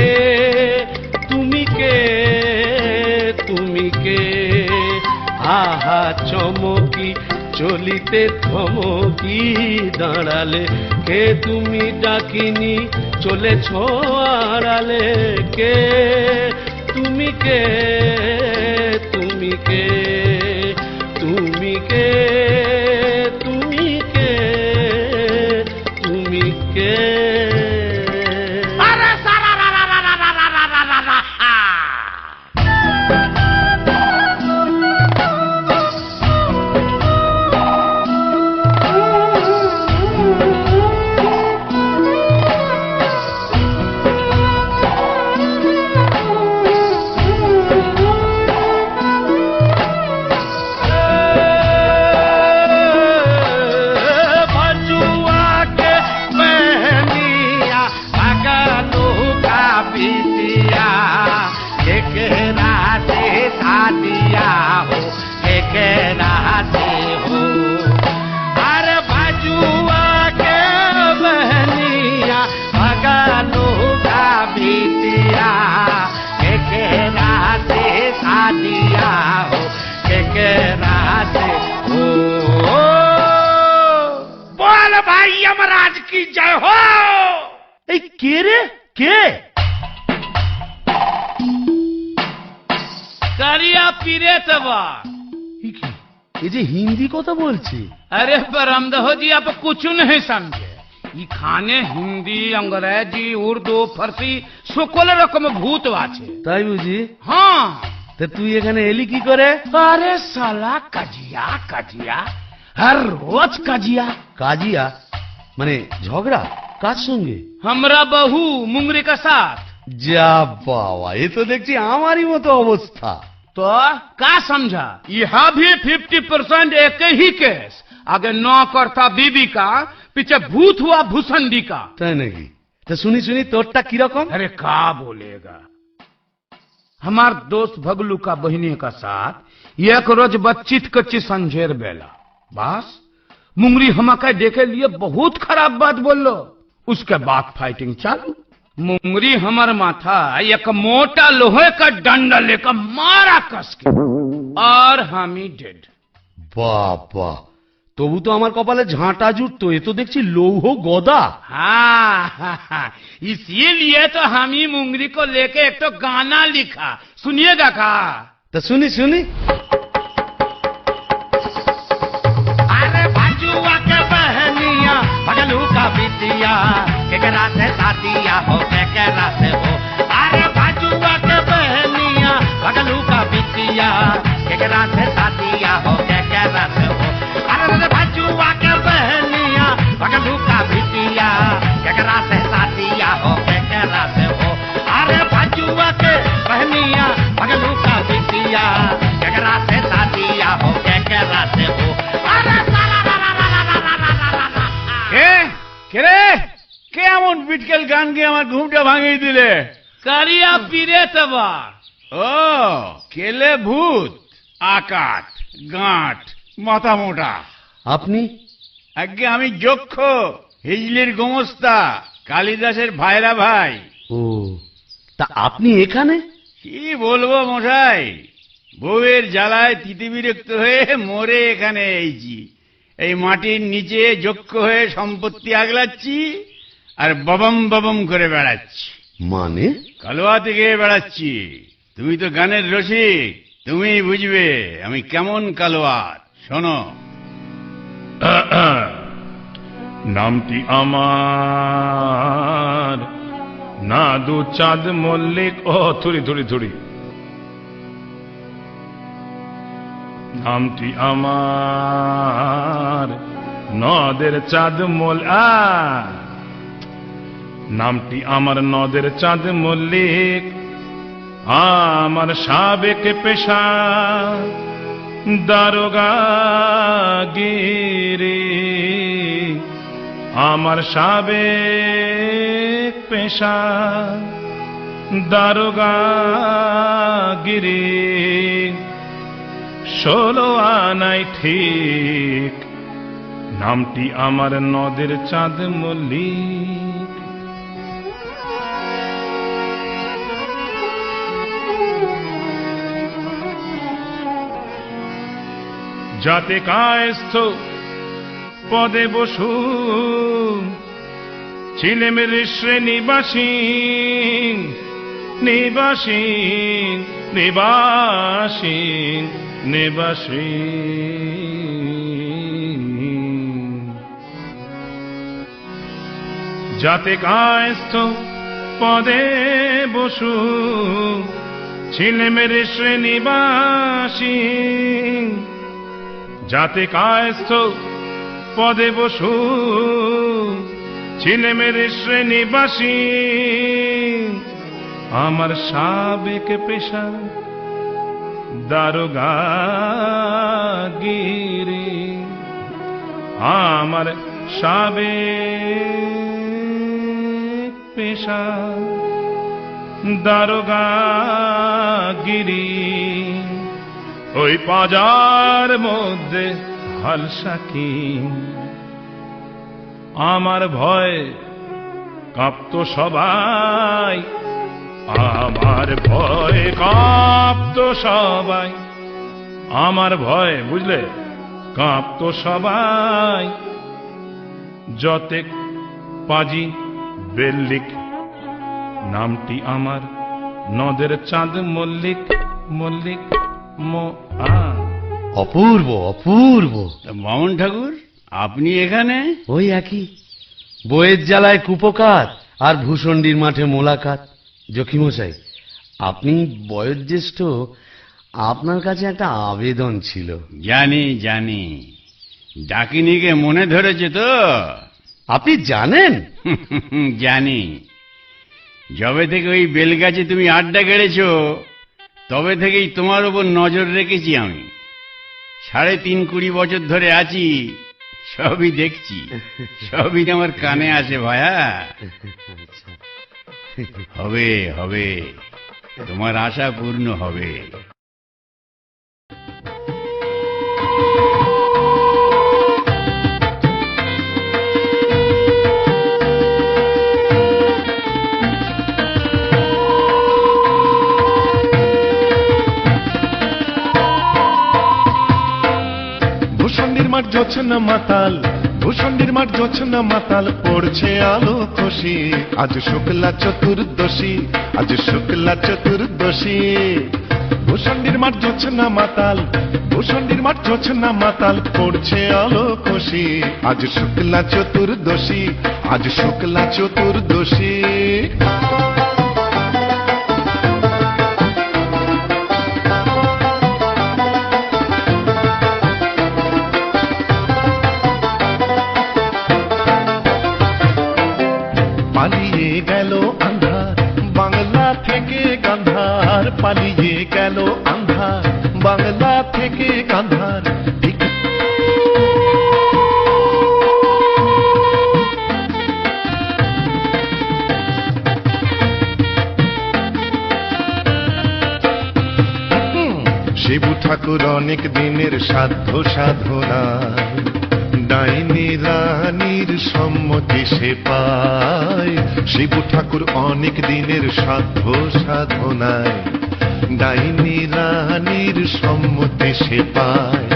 তুমি কে, তুমি কে। আহা চমকি চলিতে থমকি দাঁড়ালে, কে তুমি ডাকিনি চলেছ আড়ালে। কে তুমি কে, তুমি কে, তুমি কে, তুমি কে, তুমি কে। কেকেরা সে ও বল ভাই यमराज की जय हो। এই কে রে, কে? কারিয়া পীরে তবা। এই কি, এই যে হিন্দি কথা বলছে। अरे बरमदहो जी आप कुछ नहीं समझे। ये खाने हिंदी अंग्रेजी उर्दू फारसी সকল রকম ভূত আছে। তাই বুঝি? হ্যাঁ। তা তুই এখানে এলি কি করে? अरे साला कजिया कजिया हर रोज कजिया। কাজিয়া মানে ঝগড়া? কার সঙ্গে? हमरा बहू मुंगरी का साथ। যা বাবা, এ তো দেখছি আমারই মতো অবস্থা। तो का समझा? यह भी 50% एक ही केस। आगे नौकर था बीबी का, पीछे भूत हुआ भूसंडी का। তাই নাকি? তা শুনি শুনি তোরটা কিরকম? अरे का बोलेगा। हमार दोस्त भगलू का बहिनी का साथ एक रोज बच्चित कच्ची संझेर बेला बस मुंगरी हमका देखे लिए बहुत खराब बात बोलो। उसके बाद फाइटिंग चालू। मुंगरी हमार माथा एक मोटा लोहे का डंडा लेकर मारा कस के और हम ही डेड। বাবা, তবু তো আমার কপালে ঝাঁটা জুটতো, এ তো দেখছি লৌহ গদা। हाँ, इसीलिए तो हम ही मुंगरी को लेके एक तो गाना लिखा, सुनिएगा का? তা শুনি শুনি। अरे बाजुआ के बहनिया भगलू का बिटिया केकरा से शादिया हो केकरा से हो। अरे बाजुआ के बहनिया भगलू का बिटिया केकरा से शादिया हो केकरा से हो। अरे बाजुआ के बहनिया भगलू का बिटिया केकरा से शादिया हो केकरा से हो। अरे बाजुआ के बहनिया भगलू का बिटिया केकरा से शादिया हो केकरा से हो। अरे কে এমন বিটকেল গান গিয়ে আমার ঘুমটা ভাঙিয়ে দিলে? কারিয়া পীরে তবা। ও কেলে ভূত, আকাট গাঁট মাথা মোটা। আপনি? আগে আমি যক্ষ, হিজলির গোমস্তা, কালিদাসের ভাইরা ভাই। ও, তা আপনি এখানে? কি বলবো মশাই, বউয়ের জ্বালায় তিতি বিরক্ত হয়ে মরে এখানে এইছি। এই মাটির নিচে যক্ষ হয়ে সম্পত্তি আগলাচ্ছি আর ববম ববম করে বেড়াচ্ছি। মানে? কালোয়া থেকে বেড়াচ্ছি। তুমি তো গানের রসিক, তুমি বুঝবে আমি কেমন কালোয়ার। শোনো, নামটি আমার নাদু চাঁদ মল্লিক। ও থুড়ি থুড়ি থুড়ি। নামটি আমার নদের চাঁদ নামটি আমার নদের চাঁদ মল্লিক। আমার সাবেক পেশা দারোগাগিরি। আমার সাবেক পেশা দারোগাগিরি। 16 আনাই ঠিক নামটি আমার নদের চাঁদ মল্লিক। যাতে কায়স্থ পদে বসু ছিলেমের শ্রেণীবাসী নিবাসী নিবাসী নিবাসী। যাতে কায়স্থ পদে বসু ছিলেমের শ্রেণীবাসী। যাতে কায়স্থ পদে বসু ছিলেমের শ্রেণীবাসী। আমার সাবেক পেশা দারোগাগিরি। আমার সাবেক পেশা দারোগাগিরি। ওই পাজার মধ্যে হালসাকি আমার ভয় কাঁপত সবাই। আমার ভয় কাঁপত সবাই। আমার ভয় বুঝলে কাঁপতো সবাই। যতেক পাজি বেল্লিক, নামটি আমার নদের চাঁদ মল্লিক, মল্লিক অপূর্ব অপূর্ব। বামন ঠাকুর, আপনি এখানে? ওই একই, বইয়ের জ্বালায় কুপকাত আর ভূষণ্ডির মাঠে মোলাকাত। জকিমশাই, আপনি বয়োজ্যেষ্ঠ, আপনার কাছে একটা আবেদন ছিল। জানি জানি, ডাকিনিকে মনে ধরেছে তো? আপনি জানেন? জানি। যবে থেকে ওই বেলগাছে তুমি আড্ডা গেড়েছ, তবে থেকেই তোমার উপর নজর রেখেছি আমি। ৩.৫ বছর ধরে আছি, সবই দেখছি, সবই আমার কানে আসে ভায়া। হবে হবে, তোমার আশা পূর্ণ হবে। ভূষণ্ডির মাঠ জোছনা মাতাল, ভূষণ্ডির মাঠ জোছনা মাতাল, পড়ছে আলো খুশি। আজ শুক্লা চতুর্দশী, আজ শুক্লা চতুর্দশী। ভূষণ্ডির মাঠ জোছনা মাতাল, ভূষণ্ডির মাঠ জোছনা মাতাল, পড়ছে আলো খুশি। আজ শুক্লা চতুর্দশী, আজ শুক্লা চতুর্দশী। পালিয়ে গেল আন্ধার বাংলা থেকে গান্ধার, পালিয়ে গেল আন্ধার বাংলা থেকে গান্ধার। শিবু ঠাকুর অনেক দিনের সাধ্য সাধনায়, ডাইনি রানীর সম্মতি সে পায়। শিবু ঠাকুর অনেক দিনের সাধ্য সাধনায়, ডাইনি রানীর সম্মতি সে পায়।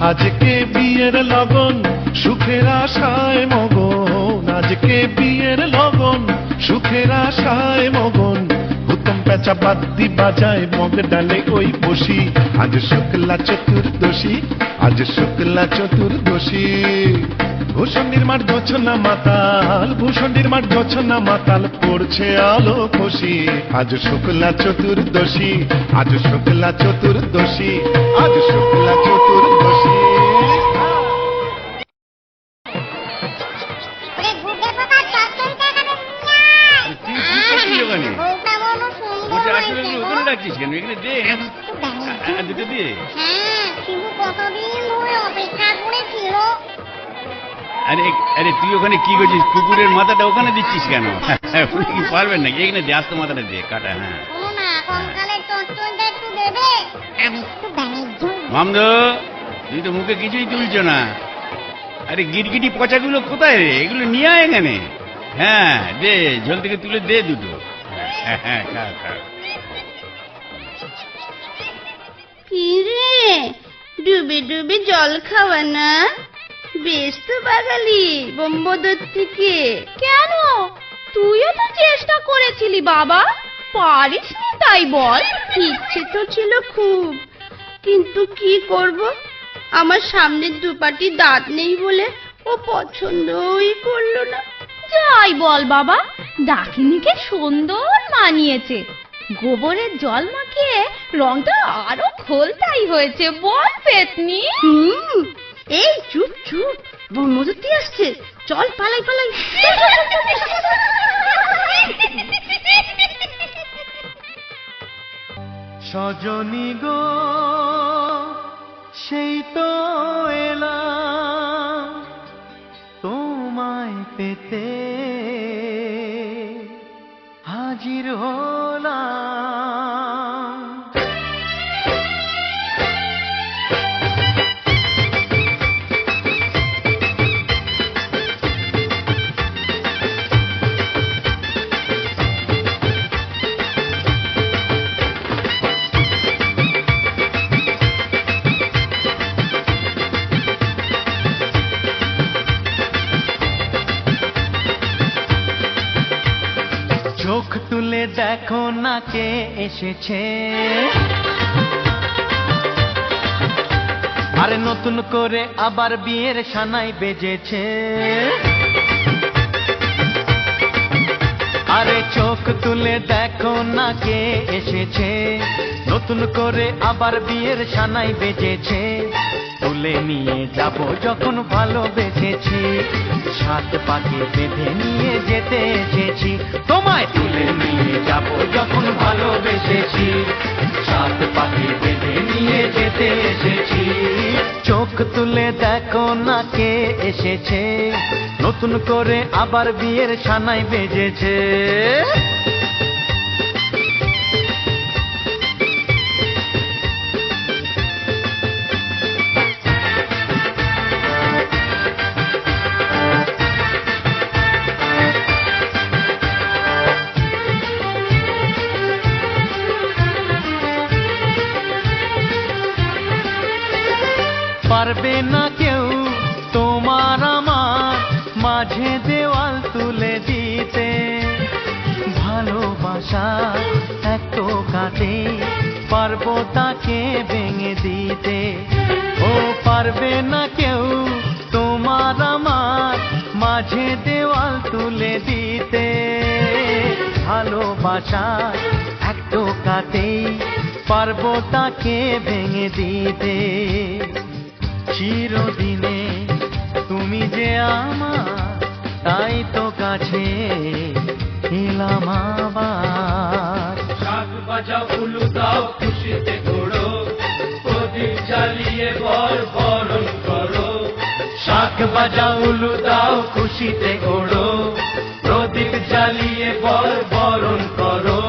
আজকে বিয়ের লগন সুখের আশায় মগন, আজকে বিয়ের লগন সুখের আশায় মগন। হুতম পেঁচা বাদ্যি বাজায় মগ ডালে ওই বসি। আজ শুক্লা চতুর্দশী, আজ শুক্লা চতুর্দশী। ভূষণ্ডির মাঠ জোছনা মাতাল, ভূষণ্ডির মাঠ জোছনা মাতাল, পড়ছে আলো খুশি। আজ শুক্লা চতুর্দশী, আজ শুক্লা চতুর্দশী, আজ শুক্লা চতুর্দশী। ওরে গুড্ডে পোকা, চচ্চড়িটা এখানে নিয়ে আয়। তুই কি করছিস ওখানে? বউটা বলো সুন্দর বলছে হয়েছে আসলে গো। ওখানে ডাকছিস কেন? এখানে দে, দুটো দে। হ্যাঁ, শিবু কতদিন ধরে অপেক্ষা করেছিল। আরে আরে, তুই ওখানে কি করছিস? কুকুরের মাথাটা ওখানে দিচ্ছিস কেন? উনি কি পারবেন নাকি? এখানে দে, আস্তে মাথাটা দে, কাটা। হ্যাঁ শোনো না, কঙ্কালের চচ্চড়িটা একটু দেবে? আমি একটু বাণিজ্য। মামদো, তুই তো মুখে কিছুই তুলছ না। আরে গিটগিটি পচাগুলো কোথায় রে? এগুলো নিয়ে আয় এখানে। হ্যাঁ দে, ঝোল থেকে তুলে দে দুটো। হ্যাঁ হ্যাঁ, খা খা। কি রে, ডুবে ডুবে জল খাওয়া না? বেশ তো বাঙালি বোম্বদর থেকে। কেন, তুইও তো চেষ্টা করেছিলি বাবা, পারিসনি তাই বল? ইচ্ছে তো ছিল খুব, কিন্তু কি করব, আমার সামনের দুপাটি দাঁত নেই বলে ও পছন্দই করলো না। যাই বল বাবা, ডাকিনিকে সুন্দর মানিয়েছে। গোবরের জল মাখিয়ে রংটা আরো খোলতাই হয়েছে, বল পেতনি? এই চুপ চুপ, বোম্বদরটি আসছে, চল পালাই পালাই। সজনী গো, সেই তো এলাম তোমায় পেতে, হাজির হলাম। চোখ তুলে দেখো না কে এসেছে, আরে নতুন করে আবার বিয়ের সানাই বেজেছে। আরে চোখ তুলে দেখো না কে এসেছে, নতুন করে আবার বিয়ের সানাই বেজেছে। তুলে নিয়ে যাব যখন ভালোবেসেছি, সাত পাকে বেঁধে নিয়ে যেতে এসেছি। তোমায় তুলে নিয়ে যাব যখন ভালোবেসেছি, সাত পাকে বেঁধে নিয়ে যেতে এসেছি। চোখ তুলে দেখো না কে এসেছে, নতুন করে আবার বিয়ের সানাই বেজেছে। পারবে না কেউ তোমার আমার মাঝে দেওয়াল তুলে দিতে, ভালোবাসা এত কাটে পারবো তাকে ভেঙে দিতে। ও পারবে না কেউ তোমার আমার মাঝে দেওয়াল তুলে দিতে, ভালোবাসা এত কাটে পারবো তাকে ভেঙে দিতে। চিরদিনে তুমি যে আমার, তাই তো কাছে এলাম আবার। শাক বাজাও উলু দাও খুশিতে ঘোড়ো, প্রদীপ জ্বালিয়ে বর বরণ করো। শাক বাজাও উলু দাও খুশিতে ওড়ো, প্রদীপ জ্বালিয়ে বর বরণ করো।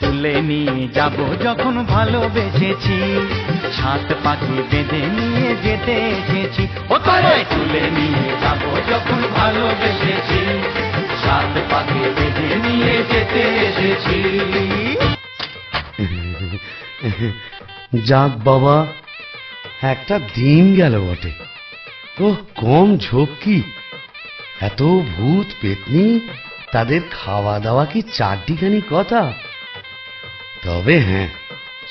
তুলে নিয়ে যাব যখন ভালোবেসেছি, সাত পাখি বেঁধে নিয়ে যেতে এসেছি। ও তোমায় তুলে নিয়ে যাব যখন ভালোবেসেছি, সাত পাখি বেঁধে নিয়ে যেতে এসেছি। যাক বাবা, একটা দিন গেল বটে। ও কম ঝক্কি, এত ভূত পেতনি, তাদের খাওয়া দাওয়া কি চারটিখানি কথা। তবে হ্যাঁ,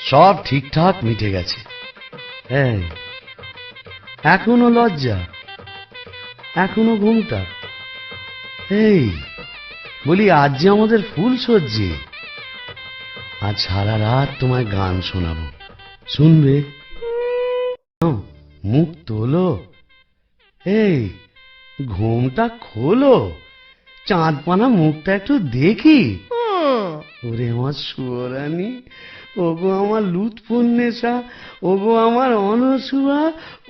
সব ঠিকঠাক মিটে গেছে। হ্যাঁ, এখনো লজ্জা, এখনো ঘুমটা। এই বলি, আজ যে আমাদের ফুল সজ্জি, আজ সারা রাত তোমায় গান শোনাবো, শুনবে? মুখ তোলো, এই ঘুমটা খোলো, চাঁদপানা মুখটা একটু দেখি। ওরে আমার সুয়রানি, ওগো আমার লুৎফুন্নেসা, ওগো আমার অনসুয়া,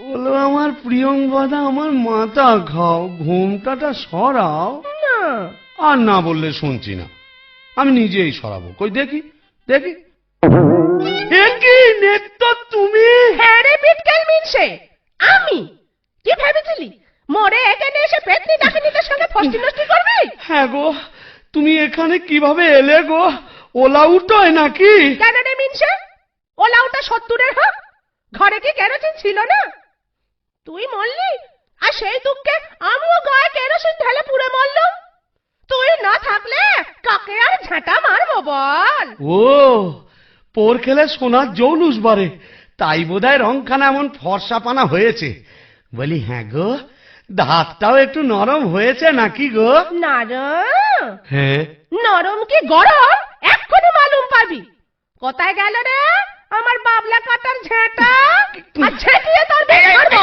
ওলো আমার প্রিয়ঙ্গদা, আমার মাথা খাও, ঘুমটাটা সরাও। আর না বললে শুনছি না, আমি নিজেই সরাবো। কই দেখি দেখি। কি নেত্য তুমি? হ্যাঁ রে বিটকেল মিনসে, আমি কি ভেবেছিলি মরে এখানে এসে পেতনি ডাকিনীদের সঙ্গে ফষ্টি নষ্টি করবি? হ্যাঁ গো, তুমি এখানে কিভাবে এলে গো? ওলা উঠোয় নাকি? কেন রে মিনসে, ওলা উঠা 70-এর হক, ঘরে কি কেরোসিন ছিল না? তুই মরলি, আর সেই দুঃখে আমিও গায়ে কেরোসিন ঢেলে পুড়ে মরলাম। তুই না থাকলে কাকে আর ঝাঁটা মারবো বল? ও পোর খেলে সোনার জৌলুস বারে, তাই বোধহয় রংখানা এমন ফর্সাপানা হয়েছে। বলি হ্যাঁ গো, দাঁতটাও একটু নরম হয়েছে নাকি গো? নরম? হ্যাঁ। নরম কি গরম এক্ষুনি মালুম পাবি। কোথায় গেল রে আমার বাবলা কাটার ঝেঁটা? আর ঝেঁটিয়ে তোর বেশ করবো।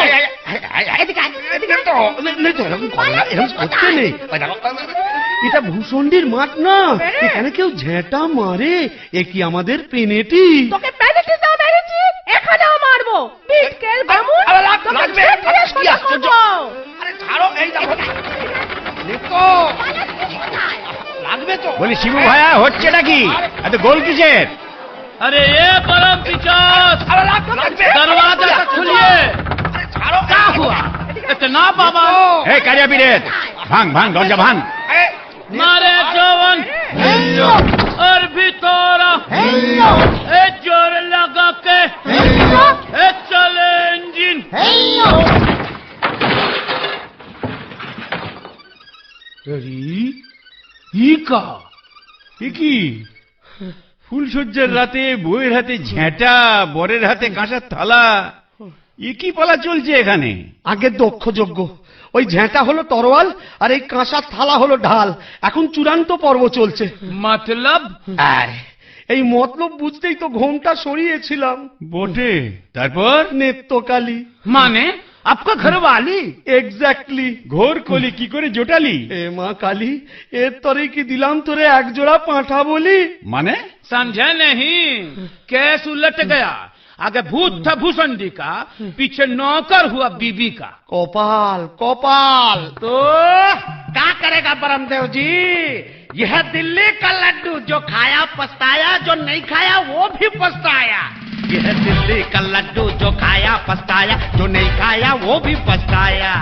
এটা ভূষণ্ডির মাঠ না, এখানে কেউ ঝেঁটা মারে? এ কি আমাদের পেনেটি? তোকে পেনেটি দাও মেরেছি, এখানেও মারবো। বিটকেল বামুন, তোকে ঝেঁটিয়ে সোজা করবো। আরে ছাড়ো, এই দেখো লাগবে তো। বলি শিবু ভাইয়া, হচ্ছে নাকি এত গোল কিসের? अरे ये परम पिशाच, दरवाजा तो खोलिए। क्या हुआ इतना बाबा? এই কারিয়া পীরের, ভাঙ ভাঙ দরজা ভাঙ। मारे जवान और भीतरा ए जोर लगा के ए चले इंजन। ई का কি ফুলসজ্জার রাতে বউয়ের হাতে ঝেঁটা, বরের হাতে কাঁসার থালা, কি পালা চলছে এখানে? আগে দক্ষ যজ্ঞ, ওই ঝেঁটা হলো তরোয়াল আর এই কাঁসার থালা হলো ঢাল। এখন চূড়ান্ত পর্ব চলছে। मतलब এই মতলব বুঝতেই তো ঘোমটা সরিয়েছিলাম। বটে, তারপর? নেত্রকালী माने आपका घर वाली? এক্স্যাক্টলি। ঘোর কলি কি করে জোটালি? এ মা কালী, এর তরে কি দিলাম তোরে এক জোড়া পাঁঠা বলি? মানে समझा नहीं? केस उलट गया। आगे भूत था भूसंडी का, पीछे नौकर हुआ बीबी का। कपाल कपाल। तो क्या करेगा ब्रह्मदेव जी? यह दिल्ली का लड्डू, जो खाया पछताया, जो नहीं खाया वो भी पछताया। यह दिल्ली का लड्डू, जो खाया पछताया, जो नहीं खाया वो भी पछताया।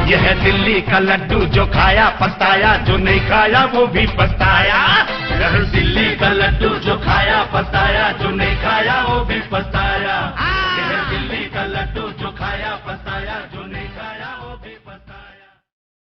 यह दिल्ली का लड्डू, जो खाया पछताया, जो नहीं खाया वो भी पछताया। यह दिल्ली का लड्डू, जो खाया पछताया, जो नहीं खाया वो भी पछताया।